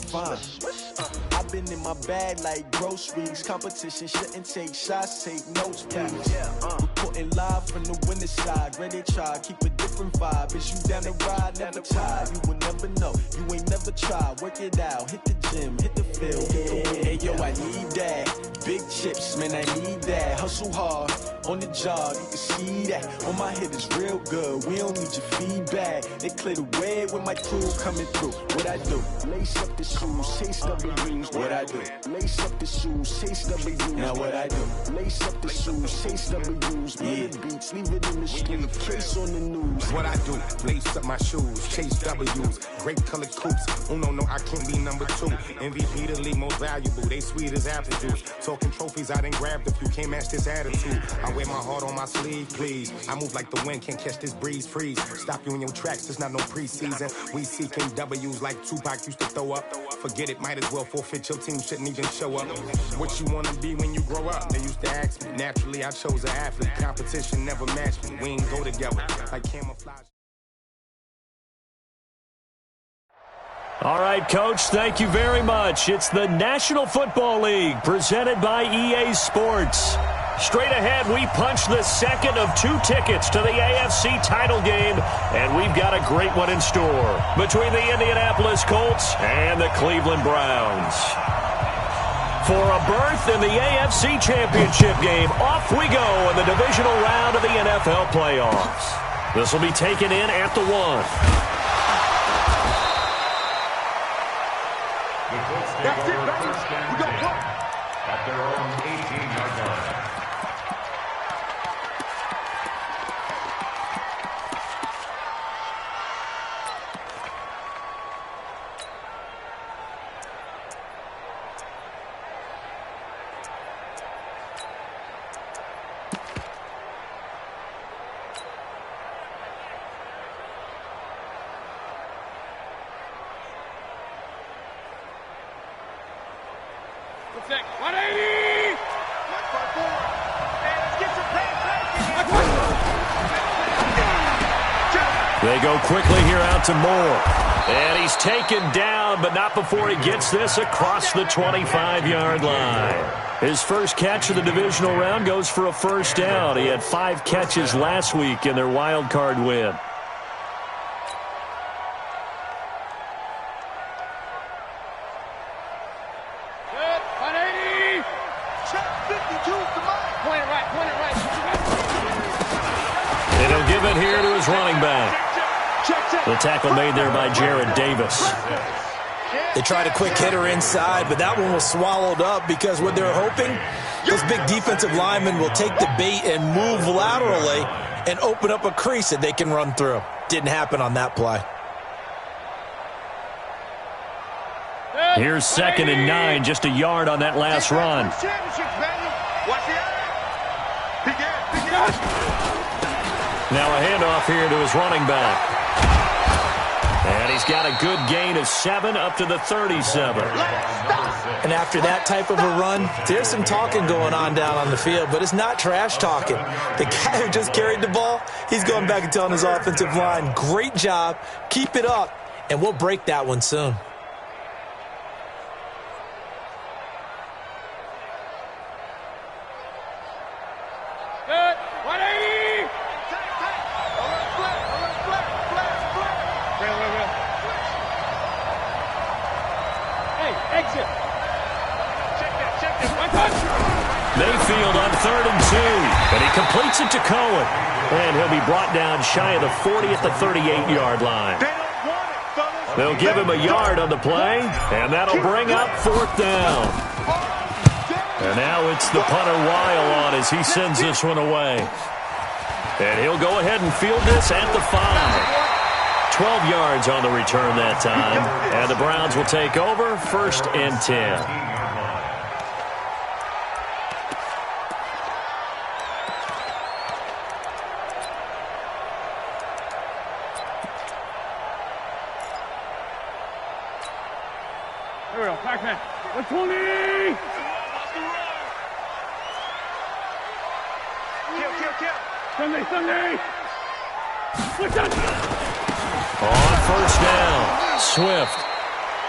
fine. I've been in my bag like groceries. Competition shouldn't take shots, take notes, please. Reporting live from the winning side. Ready to try, keep a different vibe. Is you down the ride, never tired. You will never know, you ain't never tried. Work it out, hit the gym, hit the field, hit the win. Hey yo, I need that. Big chips, man, I need that. Hustle hard, on the job, you can see that. On my hit is real good, we don't need your feedback. They clear the way with my crew coming through. What I do? Lace up the shoes, chase W's. What I do? Lace up the shoes, chase W's. Now what I do? Lace up the shoes, chase W's. Beat the beats, leave it in the street, case on the news. What I do? Lace up my shoes, chase W's. Great colored coops. No, I can't be number 2. MVP the league most valuable. They sweet as apple juice. Talking trophies, I done grabbed a few. Can't match this attitude. I wear my heart on my sleeve, please. I move like the wind, can't catch this breeze. Freeze. Stop you in your tracks. There's not no preseason. We seeking W's like Tupac used to throw up. Forget it, might as well forfeit. Your team shouldn't even show up. What you wanna be when you grow up? They used to ask me. Naturally, I chose an athlete. Competition never matched me. We ain't go together like camouflage. All right, Coach, thank you very much. It's the National Football League presented by EA Sports. Straight ahead, we punch the second of 2 tickets to the AFC title game, and we've got a great one in store between the Indianapolis Colts and the Cleveland Browns. For a berth in the AFC Championship game, off we go in the divisional round of the NFL playoffs. This will be taken in at the 1. That's it, baby. We got one. At their own 18-yard line. Check. 180! They go quickly here out to Moore. And he's taken down, but not before he gets this across the 25-yard line. His first catch of the divisional round goes for a first down. He had 5 catches last week in their wild card win. And he'll give it here to his running back. The tackle made there by Jared Davis. They tried a quick hitter inside, but that one was swallowed up because what they're hoping, those big defensive linemen will take the bait and move laterally and open up a crease that they can run through. Didn't happen on that play. Here's 2nd and 9, just a yard on that last run. Now a handoff here to his running back. And he's got a good gain of 7 up to the 37. And after that type of a run, there's some talking going on down on the field, but it's not trash talking. The guy who just carried the ball, he's going back and telling his offensive line, great job, keep it up, and we'll break that one soon. Mayfield on 3rd and 2, but he completes it to Cohen. And he'll be brought down shy of the 40 at the 38-yard line. They'll give him a yard on the play, and that'll bring up 4th down. And now it's the punter Weil on as he sends this one away. And he'll go ahead and field this at the 5. 12 yards on the return that time. And the Browns will take over 1st and 10. Here we go. Back man. 120! Sunday! On 1st down, Swift.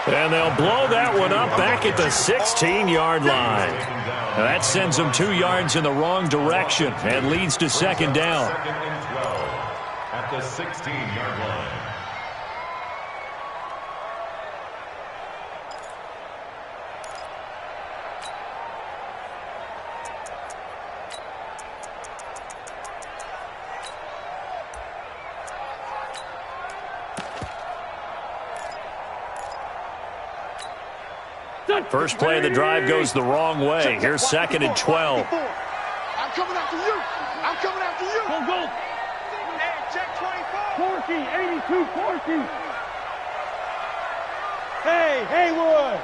And they'll blow that one up back at the 16-yard line. Now that sends them 2 yards in the wrong direction and leads to second down. Second and 12 at the 16-yard line. First play of the drive goes the wrong way. Here's second and 12. I'm coming after you. I'm coming after you. Go, go. Hey, check 24. 40, 82, 40. Hey, Haywood.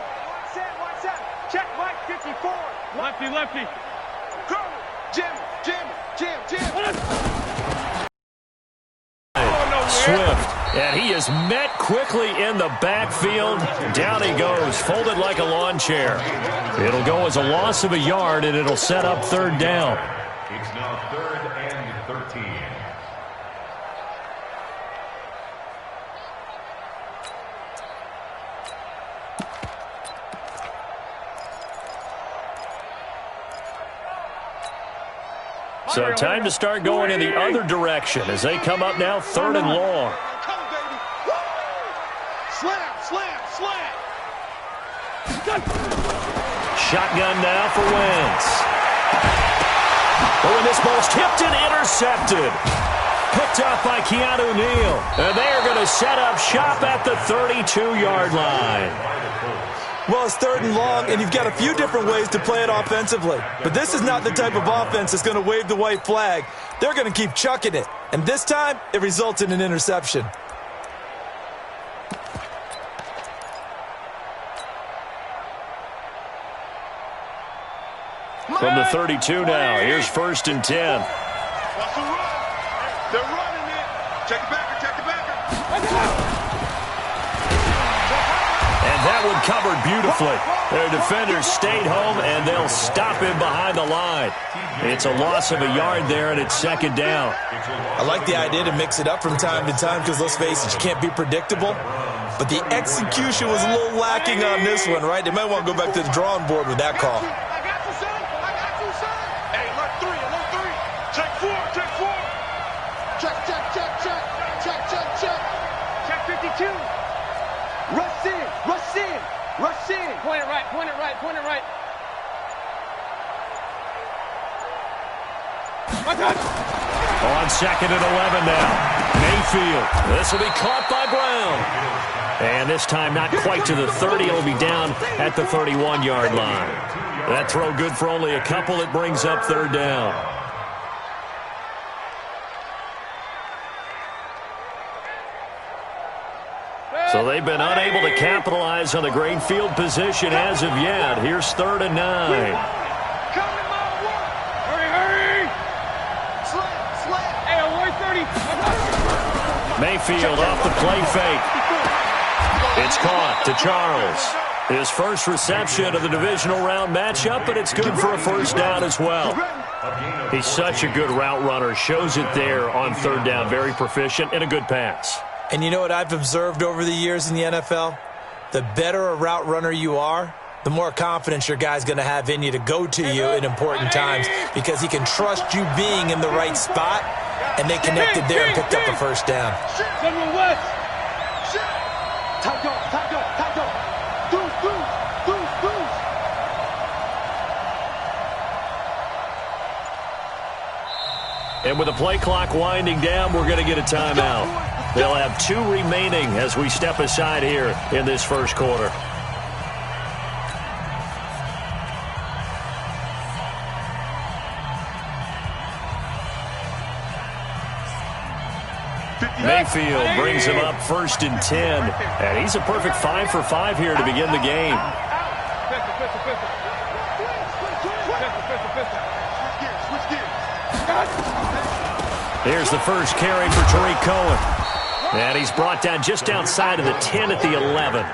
Watch out. Check Mike 54. Lefty, lefty. Go. Jim. Swift. And he is met quickly in the backfield. Down he goes, folded like a lawn chair. It'll go as a loss of a yard, and it'll set up third down. It's now 3rd and 13. So time to start going in the other direction as they come up now 3rd and long. Slam. Shotgun now for Wentz. Oh, and this ball's tipped and intercepted. Picked off by Keanu Neal. And they are going to set up shop at the 32-yard line. Well, it's 3rd and long, and you've got a few different ways to play it offensively. But this is not the type of offense that's going to wave the white flag. They're going to keep chucking it. And this time, it results in an interception. From the 32 now, here's 1st and 10. They're running it. Check the backer. And that one covered beautifully. Their defenders stayed home, and they'll stop him behind the line. It's a loss of a yard there, and it's 2nd down. I like the idea to mix it up from time to time because, let's face it, you can't be predictable. But the execution was a little lacking on this one, right? They might want to go back to the drawing board with that call. Check 52. Rush in. Point it right. On 2nd and 11 now. Mayfield. This will be caught by Brown. And this time not quite to the 30. It'll be down at the 31-yard line. That throw good for only a couple. It brings up 3rd down. So they've been unable to capitalize on the great field position as of yet. Here's 3rd and 9. Hurry! Slam! Hey, 130. Mayfield off the play fake. It's caught to Charles. His first reception of the divisional round matchup, but it's good for a 1st down as well. He's such a good route runner. Shows it there on 3rd down. Very proficient and a good pass. And you know what I've observed over the years in the NFL? The better a route runner you are, the more confidence your guy's going to have in you to go to you in important times because he can trust you being in the right spot, and they connected there and picked up a 1st down. And with the play clock winding down, we're going to get a timeout. They'll have 2 remaining as we step aside here in this first quarter. Mayfield brings him up 1st and 10. And he's a perfect 5 for 5 here to begin the game. Here's the first carry for Tariq Cohen. And he's brought down just outside of the 10 at the 11.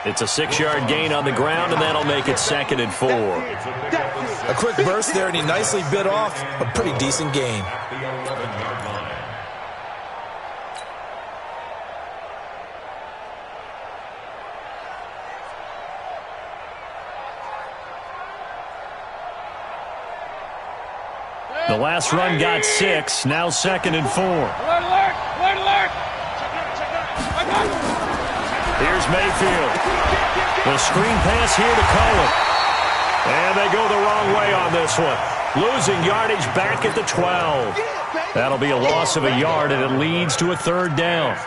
It's a 6-yard gain on the ground, and that'll make it 2nd and 4. A quick burst there, and he nicely bit off a pretty decent gain. The last run got 6, now 2nd and 4. Alert! Here's Mayfield. The screen pass here to Cohen. And they go the wrong way on this one. Losing yardage back at the 12. That'll be a loss of a yard, and it leads to a 3rd down.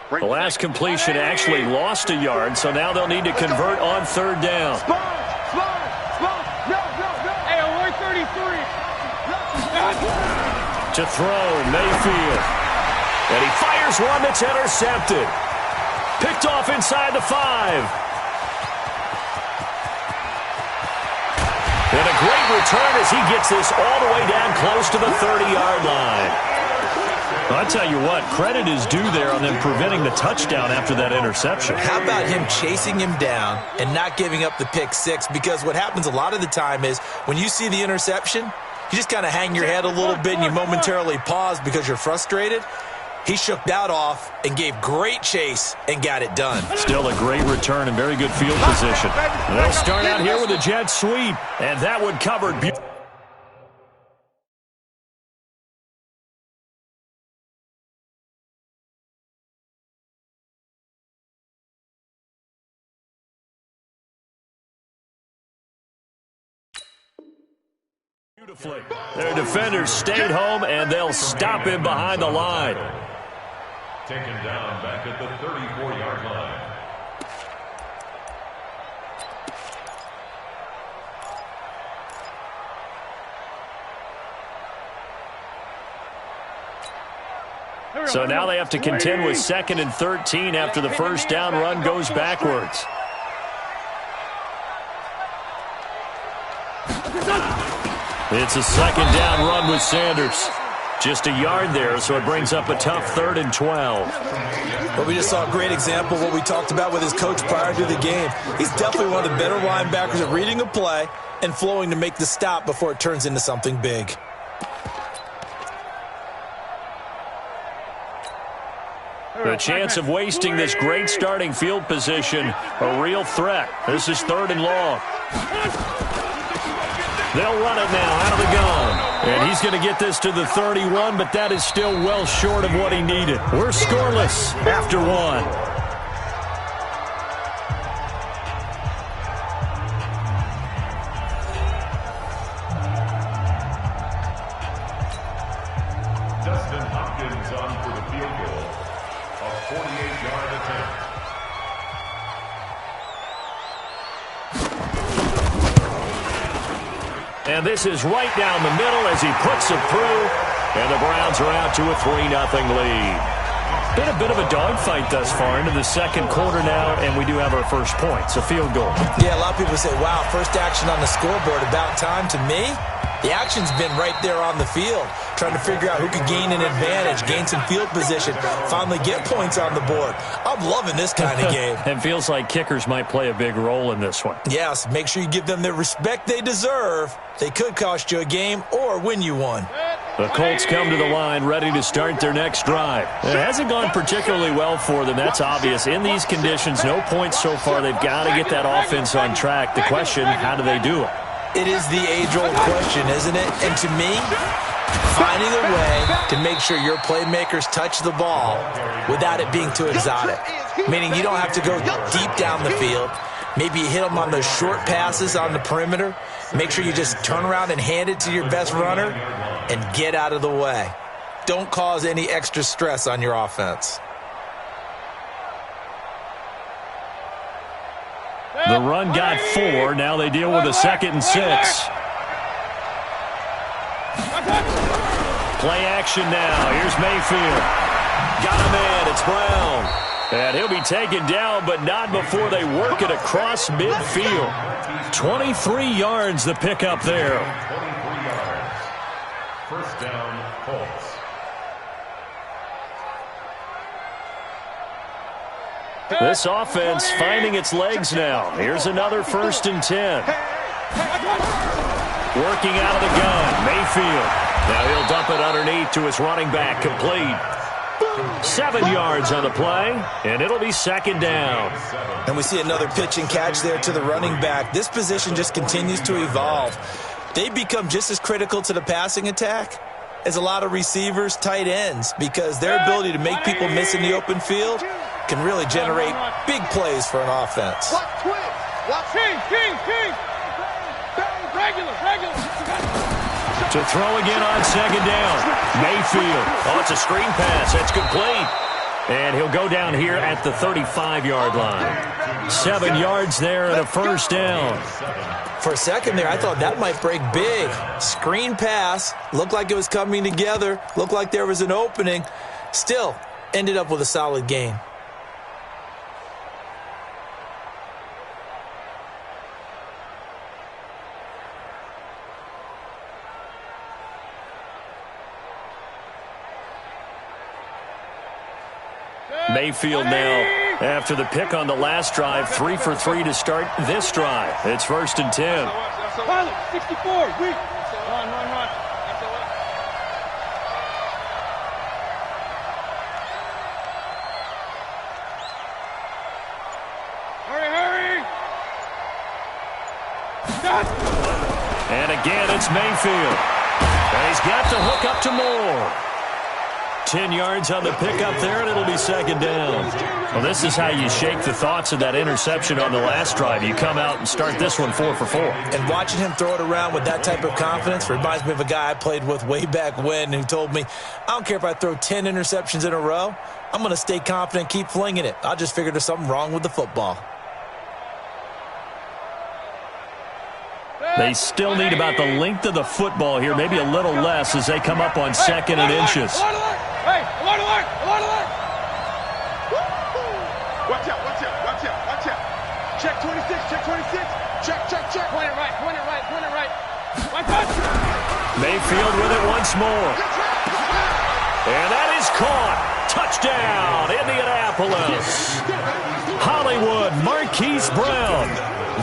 The last completion actually lost a yard, so now they'll need to convert on 3rd down. Hey, alert 33. To throw, Mayfield. And he fires one that's intercepted. Picked off inside the 5. And a great return as he gets this all the way down close to the 30-yard line. I'll tell you what, credit is due there on them preventing the touchdown after that interception. How about him chasing him down and not giving up the pick 6? Because what happens a lot of the time is when you see the interception, you just kind of hang your head a little bit and you momentarily pause because you're frustrated. He shook that off and gave great chase and got it done. Still a great return and very good field position. They'll start out here with a jet sweep, and that one covered beautifully. Their defenders stayed home, and they'll stop him behind the line. Taken down back at the 34-yard line. So now they have to contend with 2nd and 13 after the first down run goes backwards. It's a 2nd down run with Sanders. Just a yard there, so it brings up a tough 3rd and 12. But we just saw a great example of what we talked about with his coach prior to the game. He's definitely one of the better linebackers at reading a play and flowing to make the stop before it turns into something big. The chance of wasting this great starting field position, a real threat. This is 3rd and long. They'll run it now out of the gun. And he's going to get this to the 31, but that is still well short of what he needed. We're scoreless after 1. Dustin Hopkins on for the field goal. A 48-yard attempt. And this is right down the middle as he puts it through. And the Browns are out to a 3-0 lead. Been a bit of a dogfight thus far into the 2nd quarter now, and we do have our first points, a field goal. Yeah, a lot of people say, wow, first action on the scoreboard, about time. To me, the action's been right there on the field, trying to figure out who could gain an advantage, gain some field position, finally get points on the board. I'm loving this kind of game. It feels like kickers might play a big role in this one. Yes, make sure you give them the respect they deserve. They could cost you a game or win you one. The Colts come to the line ready to start their next drive. It hasn't gone particularly well for them. That's obvious. In these conditions, no points so far. They've got to get that offense on track. The question, how do they do it? It is the age-old question, isn't it? And to me, finding a way to make sure your playmakers touch the ball without it being too exotic. Meaning you don't have to go deep down the field. Maybe you hit them on those short passes on the perimeter. Make sure you just turn around and hand it to your best runner and get out of the way. Don't cause any extra stress on your offense. The run got 4. Now they deal with a 2nd and 6. Play action now. Here's Mayfield. Got him in. It's Brown. And he'll be taken down, but not before they work it across midfield. 23 yards the pickup there. 23 yards. First down, Colts. This offense finding its legs now. Here's another 1st and 10. Working out of the gun, Mayfield. Now he'll dump it underneath to his running back, complete. 7 yards on the play, and it'll be second down. And we see another pitch and catch there to the running back. This position just continues to evolve. They become just as critical to the passing attack as a lot of receivers, tight ends, because their ability to make people miss in the open field can really generate big plays for an offense. To throw again on second down. Mayfield. Oh, it's a screen pass. That's complete. And he'll go down here at the 35-yard line. 7 yards there and a first down. For a second there, I thought that might break big. Screen pass. Looked like it was coming together. Looked like there was an opening. Still, ended up with a solid gain. Mayfield now, after the pick on the last drive, 3 for 3 to start this drive. It's 1st and 10. 64, weak. Run. Hurry. And again, it's Mayfield. And he's got the hook up to Moore. 10 yards on the pickup there, and it'll be second down. Well, this is how you shake the thoughts of that interception on the last drive. You come out and start this one 4 for 4. And watching him throw it around with that type of confidence reminds me of a guy I played with way back when who told me, I don't care if I throw 10 interceptions in a row, I'm going to stay confident, keep flinging it. I just figured there's something wrong with the football. They still need about the length of the football here, maybe a little less as they come up on 2nd and inches. Hey, alert! Watch out. Check 26. Check. Point it right. Mayfield with it once more. And that is caught. Touchdown, Indianapolis. Hollywood, Marquise Brown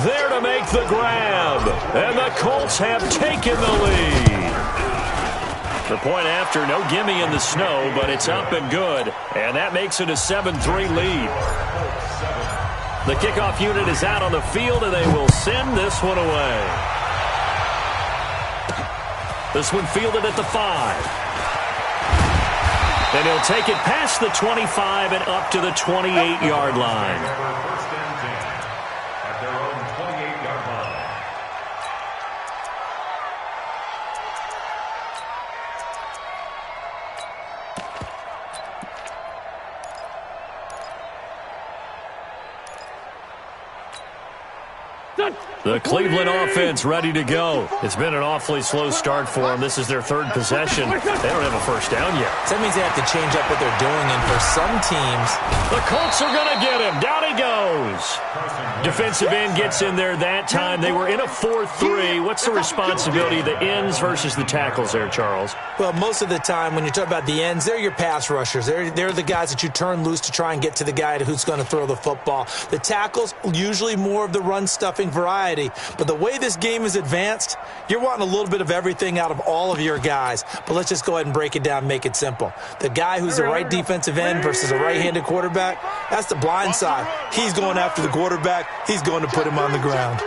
there to make the grab. And the Colts have taken the lead. The point after, no gimme in the snow, but it's up and good. And that makes it a 7-3 lead. The kickoff unit is out on the field, and they will send this one away. This one fielded at the 5. And he'll take it past the 25 and up to the 28-yard line. The Cleveland offense ready to go. It's been an awfully slow start for them. This is their 3rd possession. They don't have a first down yet. That means they have to change up what they're doing, and for some teams... The Colts are going to get him. Down he goes. Defensive end gets in there that time. They were in a 4-3. What's the responsibility of the ends versus the tackles there, Charles? Well, most of the time when you talk about the ends, they're your pass rushers. They're the guys that you turn loose to try and get to the guy who's going to throw the football. The tackles, usually more of the run-stuffing variety. But the way this game is advanced, you're wanting a little bit of everything out of all of your guys. But let's just go ahead and break it down, make it simple. The guy who's the right defensive end versus a right-handed quarterback, that's the blind side. He's going after the quarterback. He's going to put him on the ground.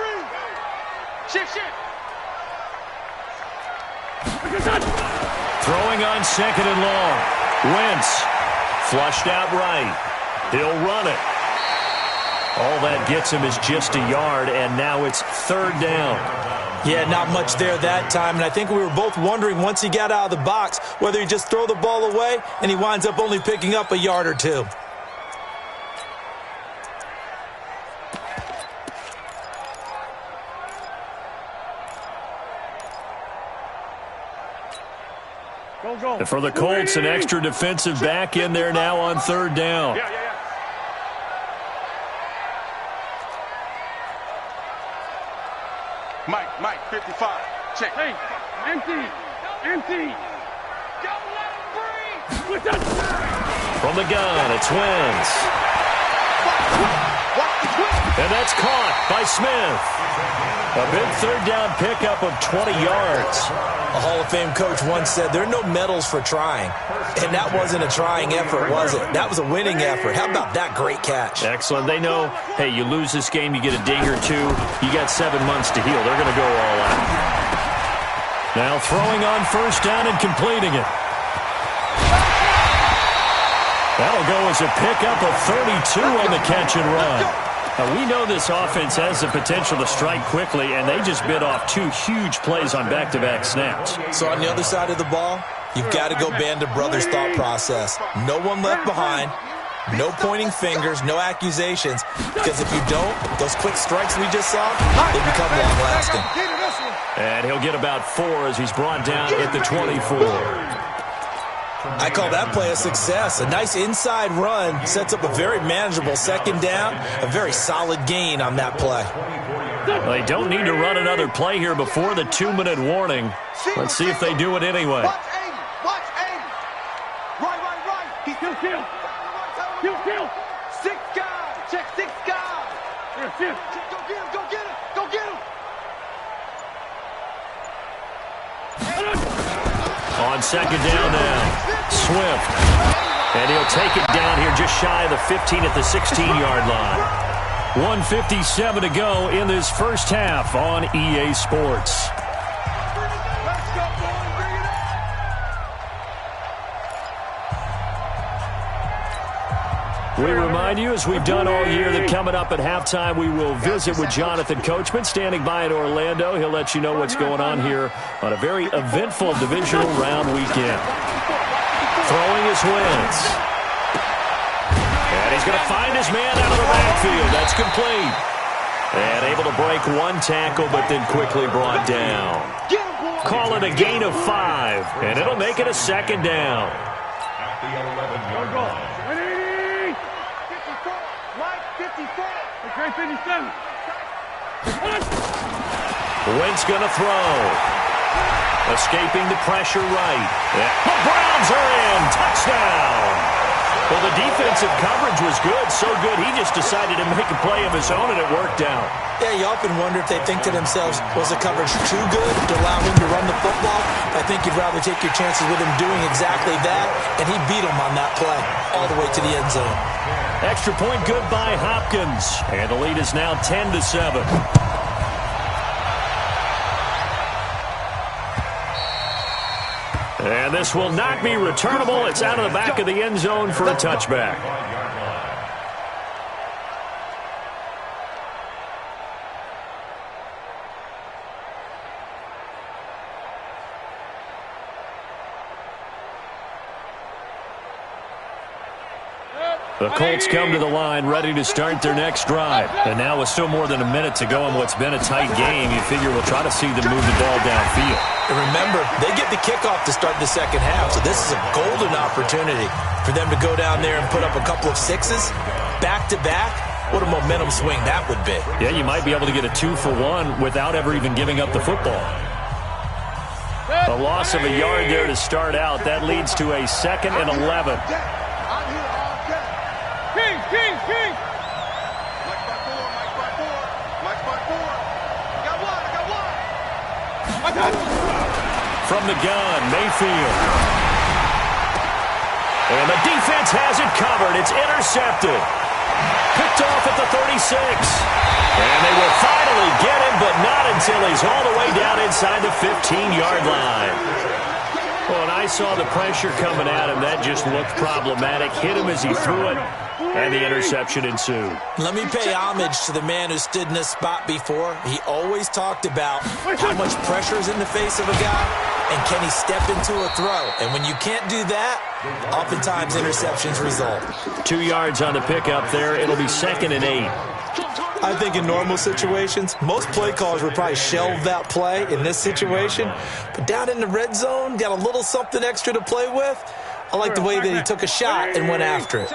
Throwing on 2nd and long. Wentz flushed out right. He'll run it. All that gets him is just a yard, and now it's 3rd down. Yeah, not much there that time, and I think we were both wondering once he got out of the box whether he'd just throw the ball away, and he winds up only picking up a yard or two. And for the Colts, an extra defensive back in there now on 3rd down. Mike, 55. Check. Hey, empty. Don't let him breathe. From the gun, it's Wentz. And that's caught by Smith. A big 3rd down pickup of 20 yards. A Hall of Fame coach once said, there are no medals for trying. And that wasn't a trying effort, was it? That was a winning effort. How about that great catch? Excellent. They know, hey, you lose this game, you get a ding or two. You got 7 months to heal. They're going to go all out. Now throwing on first down and completing it. That'll go as a pickup of 32 on the catch and run. Now, we know this offense has the potential to strike quickly, and they just bit off 2 huge plays on back-to-back snaps. So on the other side of the ball, you've got to go Band of Brothers thought process. No one left behind, no pointing fingers, no accusations, because if you don't, those quick strikes we just saw, they become long-lasting. And he'll get about 4 as he's brought down at the 24. I call that play a success. A nice inside run sets up a very manageable second down, a very solid gain on that play. Well, they don't need to run another play here before the 2-minute warning. Let's see if they do it anyway. Watch aim. Right. He's kill. Kill. 6 guys. Check 6 guys. Go get him. On second down now, Swift. And he'll take it down here just shy of the 15 at the 16-yard line. 1:57 to go in this first half on EA Sports. We remind you, as we've done all year, that coming up at halftime, we will visit with Jonathan Coachman, standing by in Orlando. He'll let you know what's going on here on a very eventful divisional round weekend. Throwing his Wentz. And he's going to find his man out of the backfield. That's complete. And able to break 1 tackle, but then quickly brought down. Call it a gain of 5, and it'll make it a second down. At the 11-yard line. Wentz going to throw. Escaping the pressure right. The Browns are in. Touchdown. Well, the defensive coverage was good, so good he just decided to make a play of his own, and it worked out. Yeah, you often wonder if they think to themselves, was the coverage too good to allow him to run the football? I think you'd rather take your chances with him doing exactly that, and he beat him on that play all the way to the end zone. Extra point good by Hopkins, and the lead is now 10-7. And this will not be returnable. It's out of the back of the end zone for a touchback. The Colts come to the line ready to start their next drive. And now with still more than a minute to go in what's been a tight game, you figure we'll try to see them move the ball downfield. And remember, they get the kickoff to start the second half, so this is a golden opportunity for them to go down there and put up a couple of sixes back-to-back. What a momentum swing that would be. Yeah, you might be able to get a 2-for-1 without ever even giving up the football. A loss of a yard there to start out. That leads to a 2nd and 11. King. Mike by four. Got one. From the gun, Mayfield. And the defense has it covered. It's intercepted. Picked off at the 36. And they will finally get him, but not until he's all the way down inside the 15-yard line. Well, and I saw the pressure coming at him. That just looked problematic. Hit him as he threw it, and the interception ensued. Let me pay homage to the man who stood in this spot before. He always talked about how much pressure is in the face of a guy, and can he step into a throw. And when you can't do that, oftentimes interceptions result. 2 yards on the pickup there. It'll be 2nd and 8. I think in normal situations, most play callers would probably shelve that play in this situation. But down in the red zone, got a little something extra to play with. I like the way that he took a shot and went after it.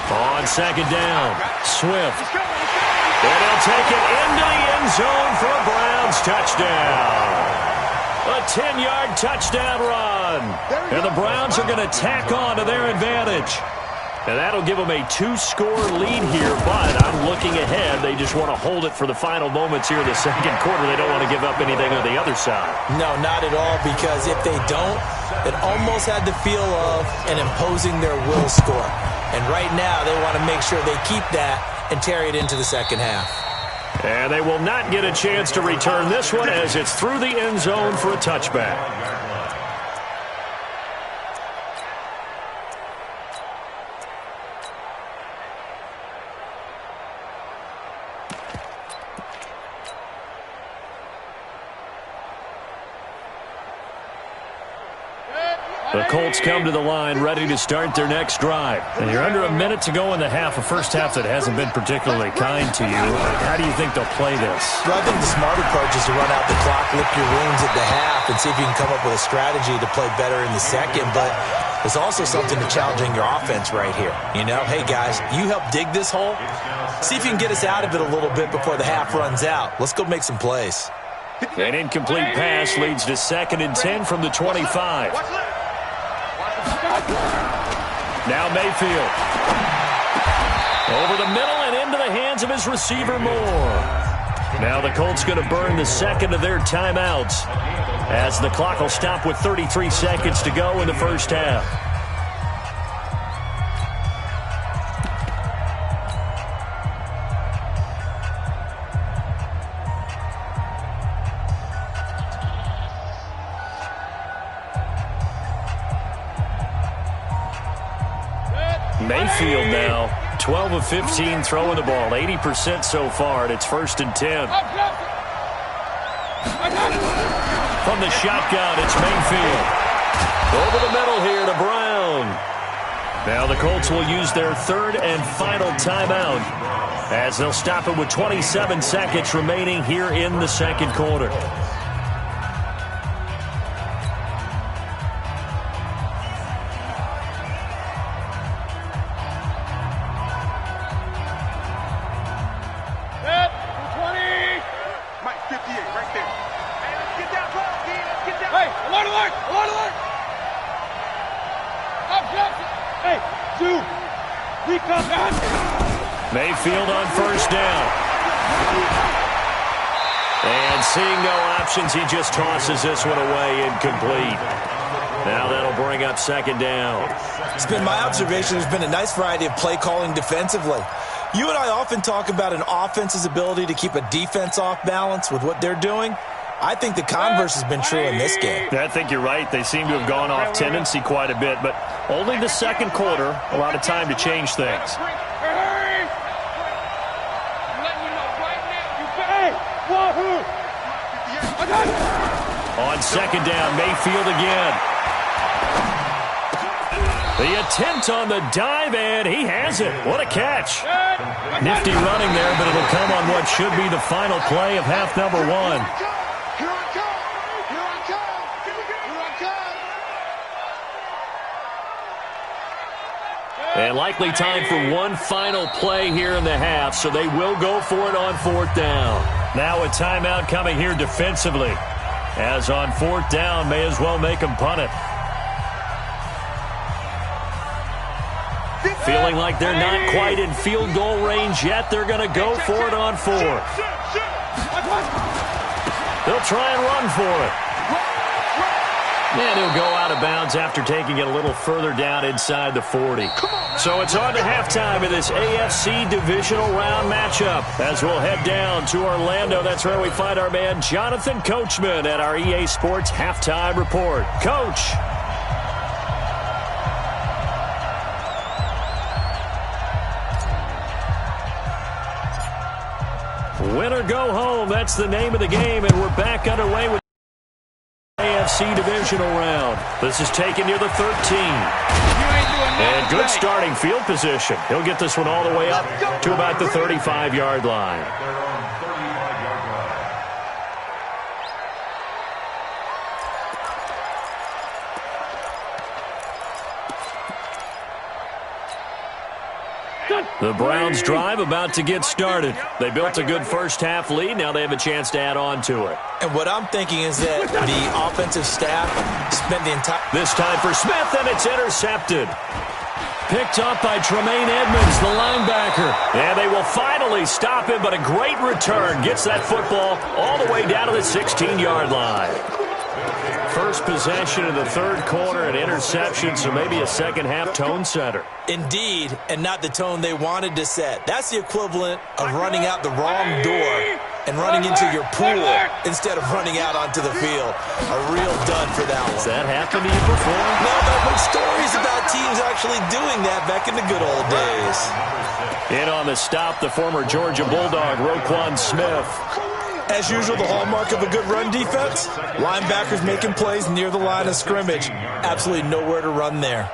On 2nd down, Swift. And he'll take it into the end zone for a Browns touchdown. A 10-yard touchdown run. And the Browns are going to tack on to their advantage. And that'll give them a 2-score lead here, but I'm looking ahead. They just want to hold it for the final moments here in the second quarter. They don't want to give up anything on the other side. No, not at all, because if they don't, it almost had the feel of an imposing their will score. And right now, they want to make sure they keep that and carry it into the second half. And they will not get a chance to return this one as it's through the end zone for a touchback. The Colts come to the line ready to start their next drive. And you're under a minute to go in the half, a first half that hasn't been particularly kind to you. How do you think they'll play this? Well, I think the smart approach is to run out the clock, lick your wounds at the half, and see if you can come up with a strategy to play better in the second. But there's also something to challenging your offense right here. You know, hey, guys, you help dig this hole. See if you can get us out of it a little bit before the half runs out. Let's go make some plays. An incomplete pass leads to 2nd and 10 from the 25. Now Mayfield. Over the middle and into the hands of his receiver Moore. Now the Colts going to burn the second of their timeouts as the clock will stop with 33 seconds to go in the first half. Mayfield now, 12 of 15 throwing the ball, 80% so far, and it's 1st and 10. From the shotgun, it's Mayfield. Over the middle here to Brown. Now the Colts will use their 3rd and final timeout as they'll stop it with 27 seconds remaining here in the second quarter. Mayfield on 1st down. And seeing no options, he just tosses this one away, incomplete. Now that'll bring up 2nd down. It's been my observation there's been a nice variety of play calling defensively. You and I often talk about an offense's ability to keep a defense off balance with what they're doing. I think the converse has been true in this game. I think you're right. They seem to have gone off tendency quite a bit, but only the second quarter, a lot of time to change things. On 2nd down, Mayfield again. The attempt on the dive, and he has it. What a catch. Nifty running there, but it'll come on what should be the final play of half number 1. And likely time for one final play here in the half, so they will go for it on 4th down. Now a timeout coming here defensively, as on 4th down, may as well make them punt it. Feeling like they're not quite in field goal range yet, they're going to go for it on 4th. They'll try and run for it. And he'll go out of bounds after taking it a little further down inside the 40. So it's on to halftime in this AFC divisional round matchup. As we'll head down to Orlando, that's where we find our man Jonathan Coachman at our EA Sports Halftime Report. Coach. Win or go home, that's the name of the game, and we're back underway with AFC divisional round. This is taken near the 13. And good starting field position. He'll get this one all the way up to about the 35-yard line. The Browns drive about to get started. They built a good first half lead. Now they have a chance to add on to it. And what I'm thinking is that the offensive staff spent the entire... This time for Smith, and it's intercepted. Picked up by Tremaine Edmonds, the linebacker. And they will finally stop him, but a great return. Gets that football all the way down to the 16-yard line. First possession of the third quarter, an interception, so maybe a second-half tone setter. Indeed, and not the tone they wanted to set. That's the equivalent of running out the wrong door and running into your pool instead of running out onto the field. A real dud for that one. Has that happened to you before? No, but with stories about teams actually doing that back in the good old days. In on the stop, the former Georgia Bulldog, Roquan Smith. As usual, the hallmark of a good run defense, linebackers making plays near the line of scrimmage. Absolutely nowhere to run there.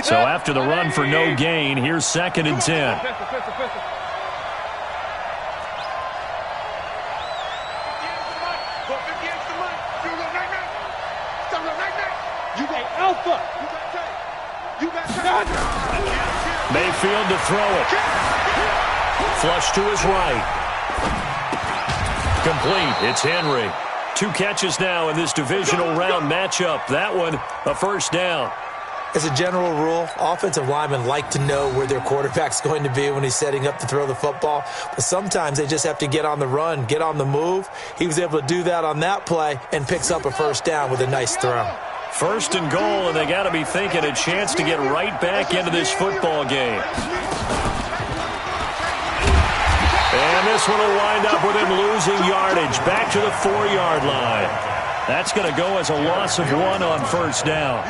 So after the run for no gain, here's 2nd and 10. Mayfield to throw it. Flush to his right. Complete. It's Henry. 2 catches now in this divisional round matchup. That one, a first down. As a general rule, offensive linemen like to know where their quarterback's going to be when he's setting up to throw the football. But sometimes they just have to get on the run, get on the move. He was able to do that on that play and picks up a first down with a nice throw. First and goal, and they got to be thinking a chance to get right back into this football game. And this one will wind up with him losing yardage back to the 4-yard line. That's going to go as a loss of 1 on first down.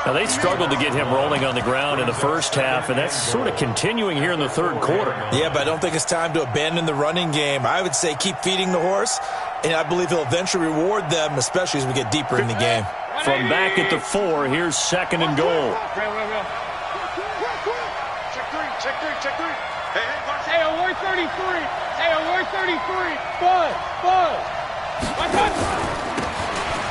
Now, they struggled to get him rolling on the ground in the first half, and that's sort of continuing here in the third quarter. Yeah, but I don't think it's time to abandon the running game. I would say keep feeding the horse, and I believe he'll eventually reward them, especially as we get deeper in the game. From back at the 4, here's 2nd and goal. Check 3. Hey, alert 33. Hey, alert 33. Buzz.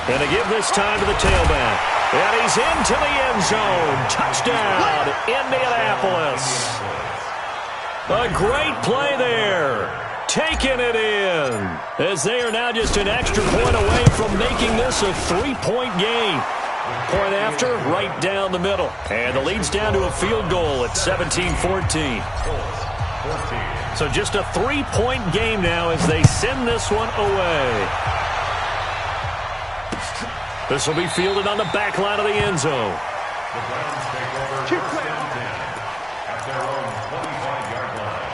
And they give this time to the tailback. And he's into the end zone. Touchdown, Indianapolis. A great play there. Taking it in. As they are now just an extra point away from making this a 3-point game. Point after, right down the middle. And the lead's down to a field goal at 17-14. So just a 3-point game now as they send this one away. This will be fielded on the back line of the end zone. The Browns take over 1st and 10 at their own 25-yard line.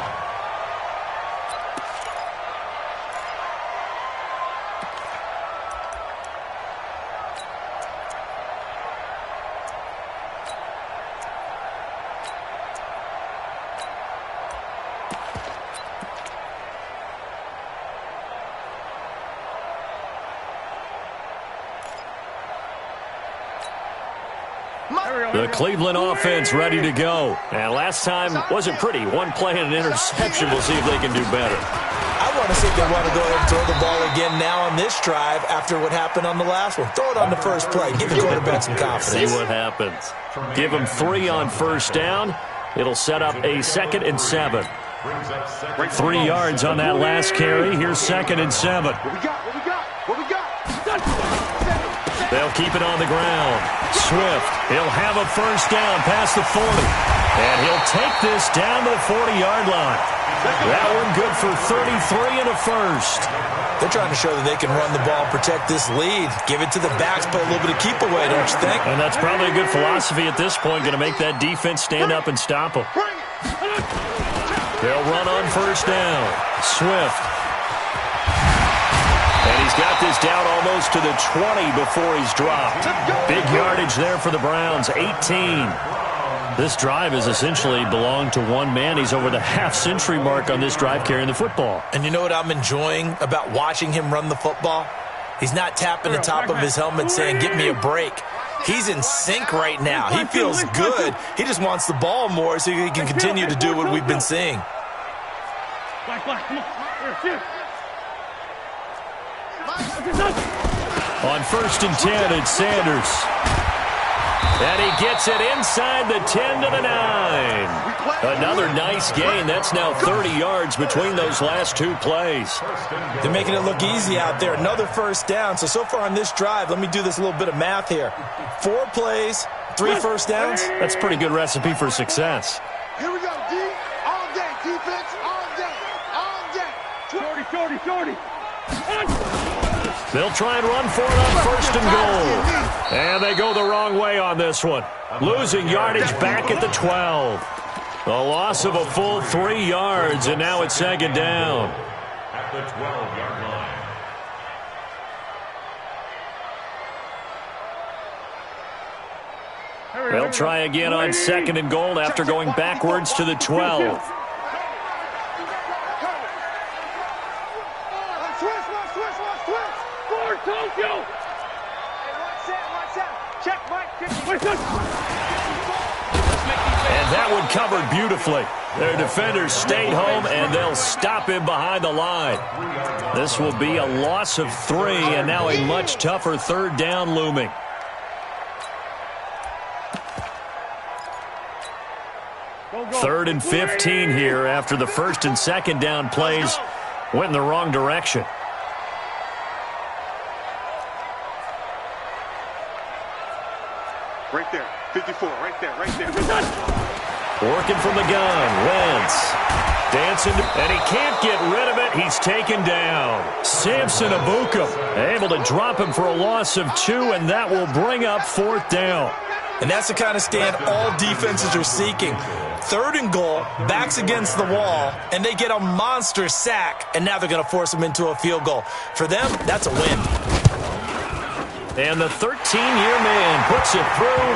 The Cleveland offense ready to go. And last time wasn't pretty. 1 play and an interception. We'll see if they can do better. I want to see if they want to go ahead and throw the ball again now on this drive after what happened on the last one. Throw it on the first play. Give the quarterback some confidence. See what happens. Give him 3 on first down. It'll set up a 2nd and 7. 3 yards on that last carry. Here's 2nd and 7. What we got? They'll keep it on the ground. Swift, he'll have a first down past the 40. And he'll take this down to the 40-yard line. That one good for 33 and a first. They're trying to show that they can run the ball, protect this lead, give it to the backs, put a little bit of keep away, don't you think? And that's probably a good philosophy at this point, going to make that defense stand up and stop them. They'll run on first down. Swift. And he's got this down almost to the 20 before he's dropped. Big yardage there for the Browns, 18. This drive has essentially belonged to one man. He's over the half-century mark on this drive carrying the football. And you know what I'm enjoying about watching him run the football? He's not tapping the top of his helmet saying, "Give me a break." He's in sync right now. He feels good. He just wants the ball more so he can continue to do what we've been seeing. On 1st and 10, it's Sanders. And he gets it inside the 10 to the 9. Another nice gain. That's now 30 yards between those last two plays. They're making it look easy out there. Another first down. So far on this drive, let me do this little bit of math here. 4 plays, 3 first downs. That's a pretty good recipe for success. Here we go, D. All day, defense, all day, all day. Shorty. They'll try and run for it on first and goal. And they go the wrong way on this one. Losing yardage back at the 12. A loss of a full 3 yards, and now it's second down. At the 12-yard line. They'll try again on second and goal after going backwards to the 12. And that one covered beautifully. Their defenders stayed home, and they'll stop him behind the line. This will be a loss of 3, and now a much tougher third down looming. Third and 15 here after the first and second down plays went in the wrong direction. Right there, 54, right there. Working from the gun, Wentz. Dancing, and he can't get rid of it. He's taken down. Samson Abuka able to drop him for a loss of 2, and that will bring up fourth down. And that's the kind of stand all defenses are seeking. Third and goal, backs against the wall, and they get a monster sack, and now they're going to force them into a field goal. For them, that's a win. And the 13-year man puts it through,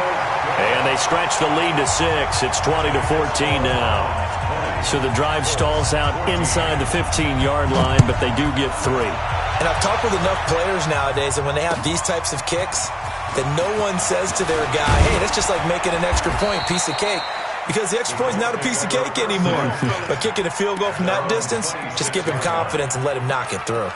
and they stretch the lead to 6. It's 20-14 now. So the drive stalls out inside the 15-yard line, but they do get 3. And I've talked with enough players nowadays, and when they have these types of kicks, that no one says to their guy, hey, that's just like making an extra point, piece of cake. Because the extra point's not a piece of cake anymore. But kicking a field goal from that distance, just give him confidence and let him knock it through.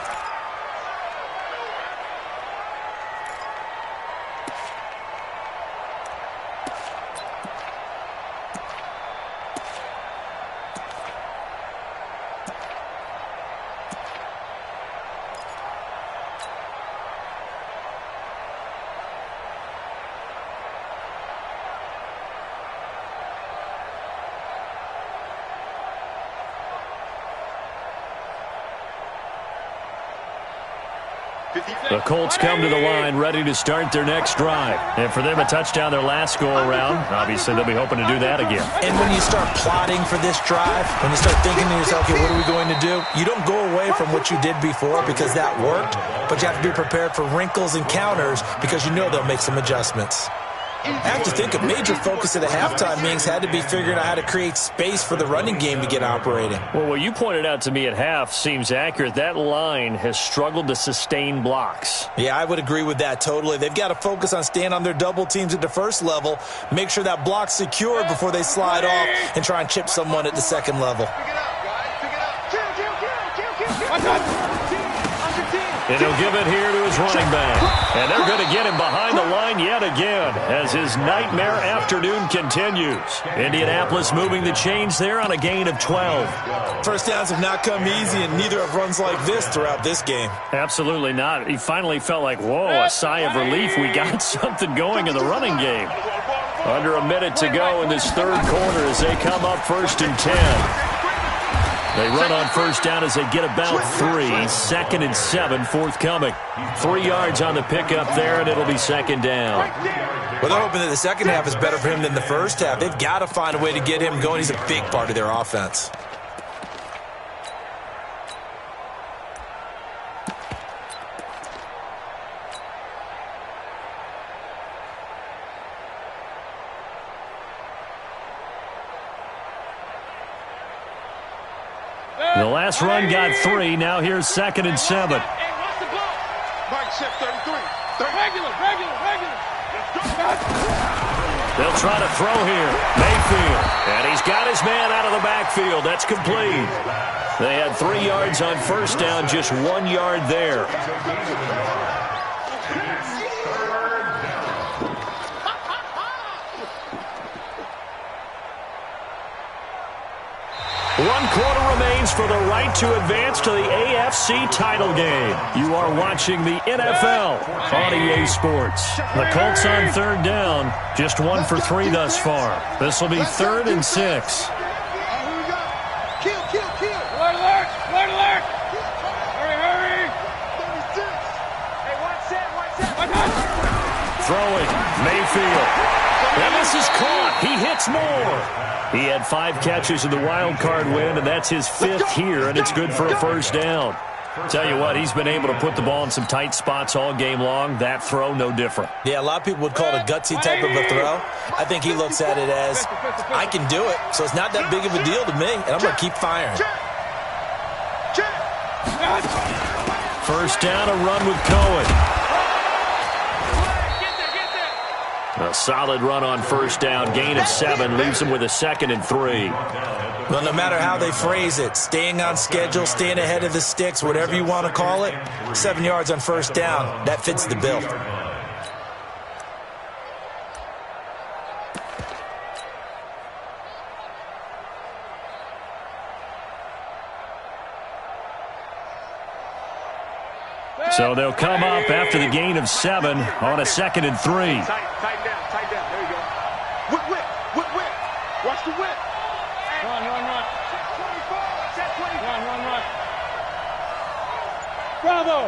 The Colts come to the line ready to start their next drive. And for them, a touchdown their last go-around. Obviously, they'll be hoping to do that again. And when you start plotting for this drive, when you start thinking to yourself, okay, what are we going to do? You don't go away from what you did before because that worked, but you have to be prepared for wrinkles and counters because you know they'll make some adjustments. I have to think a major focus of the halftime meetings had to be figuring out how to create space for the running game to get operating. Well, what you pointed out to me at half seems accurate. That line has struggled to sustain blocks. Yeah, I would agree with that totally. They've got to focus on staying on their double teams at the first level, make sure that block's secure before they slide off and try and chip someone at the second level. And he'll give it here to his running back. And they're going to get him behind the line yet again as his nightmare afternoon continues. Indianapolis moving the chains there on a gain of 12. First downs have not come easy, and neither have runs like this throughout this game. Absolutely not. He finally felt like, whoa, a sigh of relief. We got something going in the running game. Under a minute to go in this third quarter as they come up first and 10. They run on first down as they get about 3. Second and 7 forthcoming. 3 yards on the pickup there, and it'll be second down. Well, they're hoping that the second half is better for him than the first half. They've got to find a way to get him going. He's a big part of their offense. The last run got 3. Now here's second and 7. Mike set 33. Regular. They'll try to throw here. Mayfield. And he's got his man out of the backfield. That's complete. They had 3 yards on first down, just 1 yard there. 1 quarter remains for the right to advance to the AFC title game. You are watching the NFL on EA Sports. The Colts on 3rd down, just 1 for 3 thus far. This will be 3rd and 6. Kill. Alert. Hurry. 36. Hey, watch that. Throwing, Mayfield. And this is caught. He hits more. He had 5 catches in the wild card win, and that's his 5th here, and it's good for a first down. Tell you what, he's been able to put the ball in some tight spots all game long. That throw, no different. Yeah, a lot of people would call it a gutsy type of a throw. I think he looks at it as, I can do it, so it's not that big of a deal to me, and I'm going to keep firing. First down, a run with Cohen. A solid run on first down. Gain of 7 leaves him with a 2nd and 3. Well, no matter how they phrase it, staying on schedule, staying ahead of the sticks, whatever you want to call it, 7 yards on first down, that fits the bill. So they'll come up after the gain of 7 on a 2nd and 3. Tighten down. There you go. Whip. Watch the whip. Run. Check 24. Run. Bravo.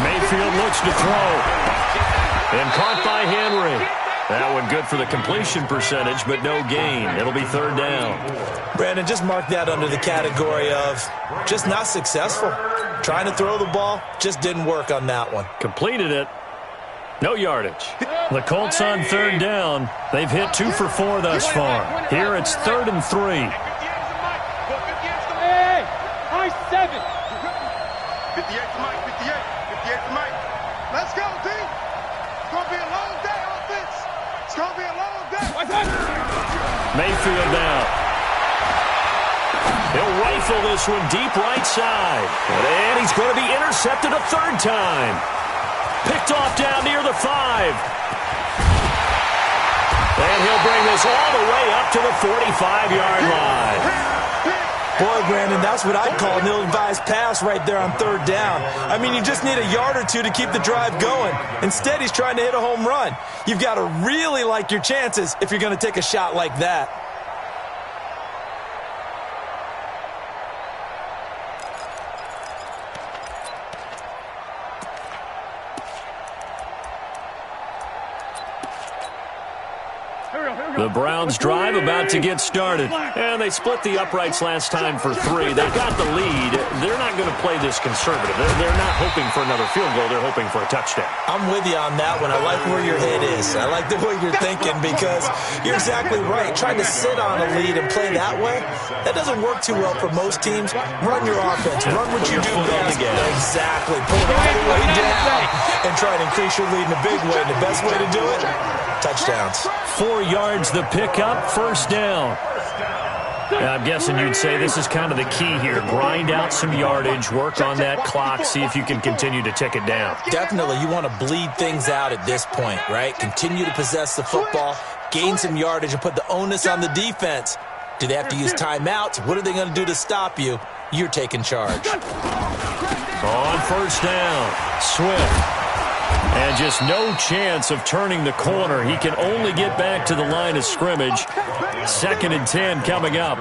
Mayfield looks to throw. And caught by Henry. That one good for the completion percentage, but no gain. It'll be 3rd down. Brandon, just mark that under the category of just not successful. Trying to throw the ball, just didn't work on that one. Completed it. No yardage. The Colts on 3rd down. They've hit 2 for 4 thus far. Here it's 3rd and 3. Hey, high 7. 58 to Mike. Let's go, D. It's going to be a long day, offense. It's going to be a long day. Mayfield down. He'll rifle this one deep right side. And he's going to be intercepted a 3rd time. Picked off down near the 5. And he'll bring this all the way up to the 45-yard line. Boy, Brandon, that's what I'd call an ill-advised pass right there on 3rd down. I mean, you just need a yard or 2 to keep the drive going. Instead, he's trying to hit a home run. You've got to really like your chances if you're going to take a shot like that. The Browns drive about to get started. And they split the uprights last time for 3. They've got the lead. They're not going to play this conservative. They're not hoping for another field goal. They're hoping for a touchdown. I'm with you on that one. I like where your head is. I like the way you're thinking because you're exactly right. Trying to sit on a lead and play that way, that doesn't work too well for most teams. Run your offense. Run what you do best. Exactly. Pull it all the way down and try to increase your lead in a big way. And the best way to do it, touchdowns. 4 yards the pickup, first down. I'm guessing you'd say this is kind of the key here. Grind out some yardage, work on that clock, see if you can continue to tick it down. Definitely. You want to bleed things out at this point, right? Continue to possess the football, gain some yardage, and put the onus on the defense. Do they have to use timeouts? What are they going to do to stop you? You're taking charge. On first down, Swift. And just no chance of turning the corner. He can only get back to the line of scrimmage. 2nd and 10 coming up.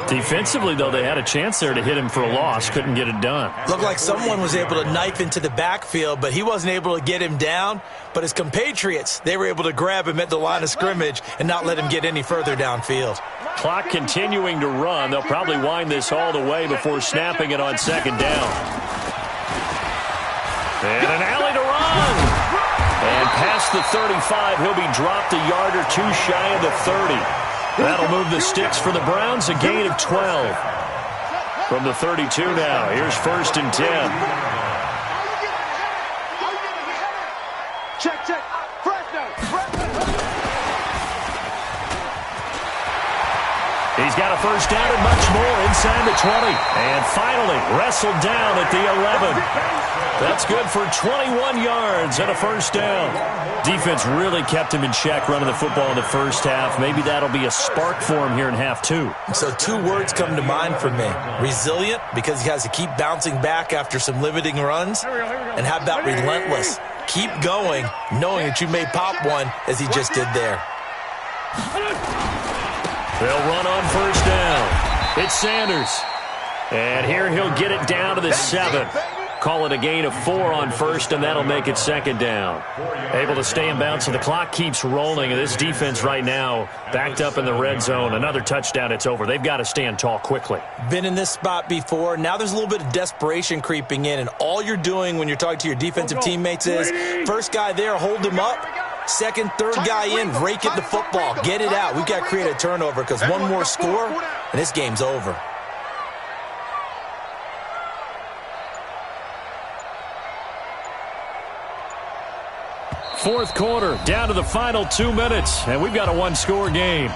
Defensively, though, they had a chance there to hit him for a loss. Couldn't get it done. Looked like someone was able to knife into the backfield, but he wasn't able to get him down. But his compatriots, they were able to grab him at the line of scrimmage and not let him get any further downfield. Clock continuing to run. They'll probably wind this all the way before snapping it on 2nd down. And an alley to run. And past the 35, he'll be dropped a yard or 2 shy of the 30. That'll move the sticks for the Browns, a gain of 12. From the 32 now, here's 1st and 10. Check. Fresno. He's got a first down and much more inside the 20. And finally wrestled down at the 11. That's good for 21 yards and a first down. Defense really kept him in check running the football in the first half. Maybe that'll be a spark for him here in half two. So 2 words come to mind for me. Resilient, because he has to keep bouncing back after some limiting runs. And how about relentless? Keep going, knowing that you may pop one, as he just did there. They'll run on first down. It's Sanders. And here he'll get it down to the 7. Call it a gain of 4 on first, and that'll make it second down. Able to stay in bounds, so the clock keeps rolling. And this defense right now backed up in the red zone. Another touchdown, it's over. They've got to stand tall quickly. Been in this spot before. Now there's a little bit of desperation creeping in, and all you're doing when you're talking to your defensive teammates is, first guy there, hold him up. Second, third guy in, rake it the football. Get it out. We've got to create a turnover, because one more score, and this game's over. Fourth quarter, down to the final 2 minutes, and we've got a one-score game.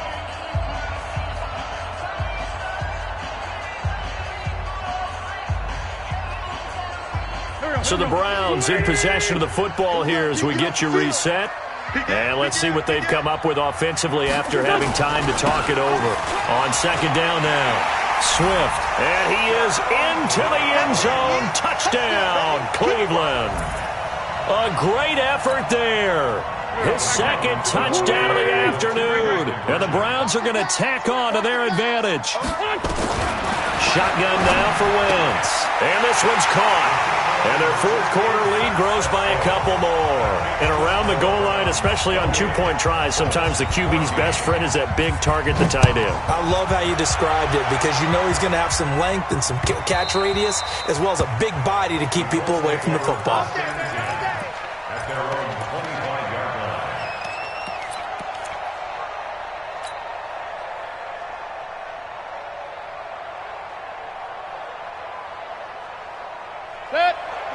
So the Browns in possession of the football here as we get you reset. And let's see what they've come up with offensively after having time to talk it over. On second down now, Swift. And he is into the end zone. Touchdown, Cleveland. A great effort there. His second touchdown of the afternoon. And the Browns are going to tack on to their advantage. Shotgun now for Wentz. And this one's caught. And their fourth quarter lead grows by a couple more. And around the goal line, especially on two-point tries, sometimes the QB's best friend is that big target, the tight end. I love how you described it, because you know he's going to have some length and some catch radius, as well as a big body to keep people away from the football.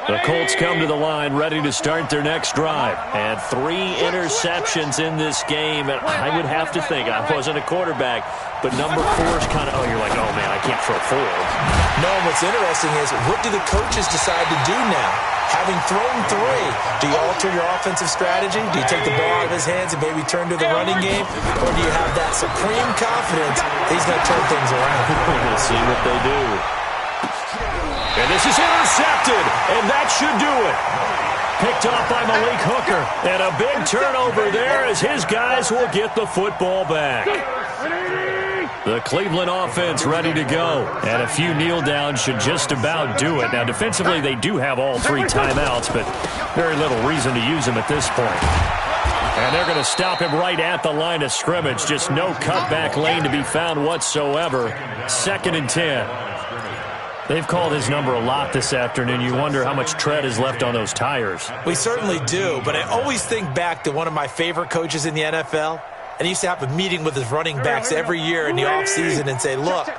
The Colts come to the line ready to start their next drive. And 3 interceptions in this game. And I would have to think, I wasn't a quarterback, but number 4 is kind of, you're like, oh, man, I can't throw 4. No, and what's interesting is, what do the coaches decide to do now? Having thrown 3, do you alter your offensive strategy? Do you take the ball out of his hands and maybe turn to the running game? Or do you have that supreme confidence that he's going to turn things around? We'll see what they do. And this is intercepted, and that should do it. Picked off by Malik Hooker, and a big turnover there as his guys will get the football back. The Cleveland offense ready to go, and a few kneel downs should just about do it. Now, defensively, they do have all 3 timeouts, but very little reason to use them at this point. And they're going to stop him right at the line of scrimmage. Just no cutback lane to be found whatsoever. 2nd and 10. They've called his number a lot this afternoon. You wonder how much tread is left on those tires. We certainly do, but I always think back to one of my favorite coaches in the NFL, and he used to have a meeting with his running backs every year in the offseason and say, look,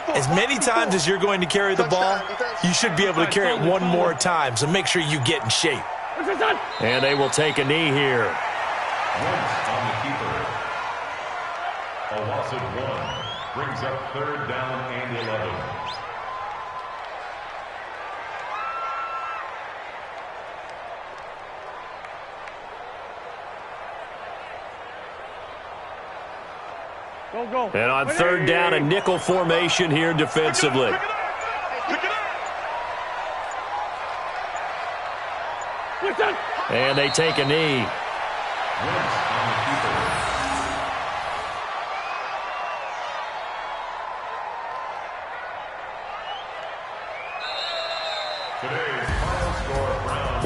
as many times as you're going to carry the ball, you should be able to carry it one more time, so make sure you get in shape. And they will take a knee here. Once on the keeper. A loss of 1 brings up 3rd down and 11. And on 3rd down, a nickel formation here defensively. And they take a knee.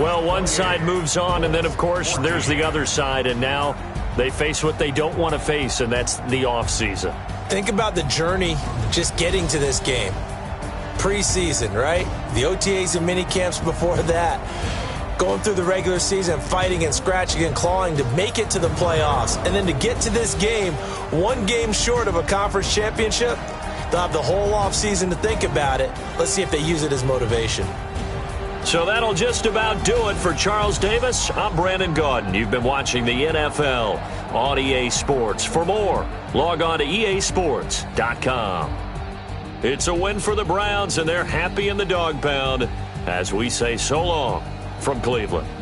Well, one side moves on, and then, of course, there's the other side, and now they face what they don't want to face, and that's the offseason. Think about the journey just getting to this game. Preseason, right? The OTAs and mini camps before that. Going through the regular season, fighting and scratching and clawing to make it to the playoffs. And then to get to this game, 1 game short of a conference championship, they'll have the whole offseason to think about it. Let's see if they use it as motivation. So that'll just about do it for Charles Davis. I'm Brandon Gaudin. You've been watching the NFL on EA Sports. For more, Log on to easports.com. It's a win for the Browns, and they're happy in the dog pound as we say so long from Cleveland.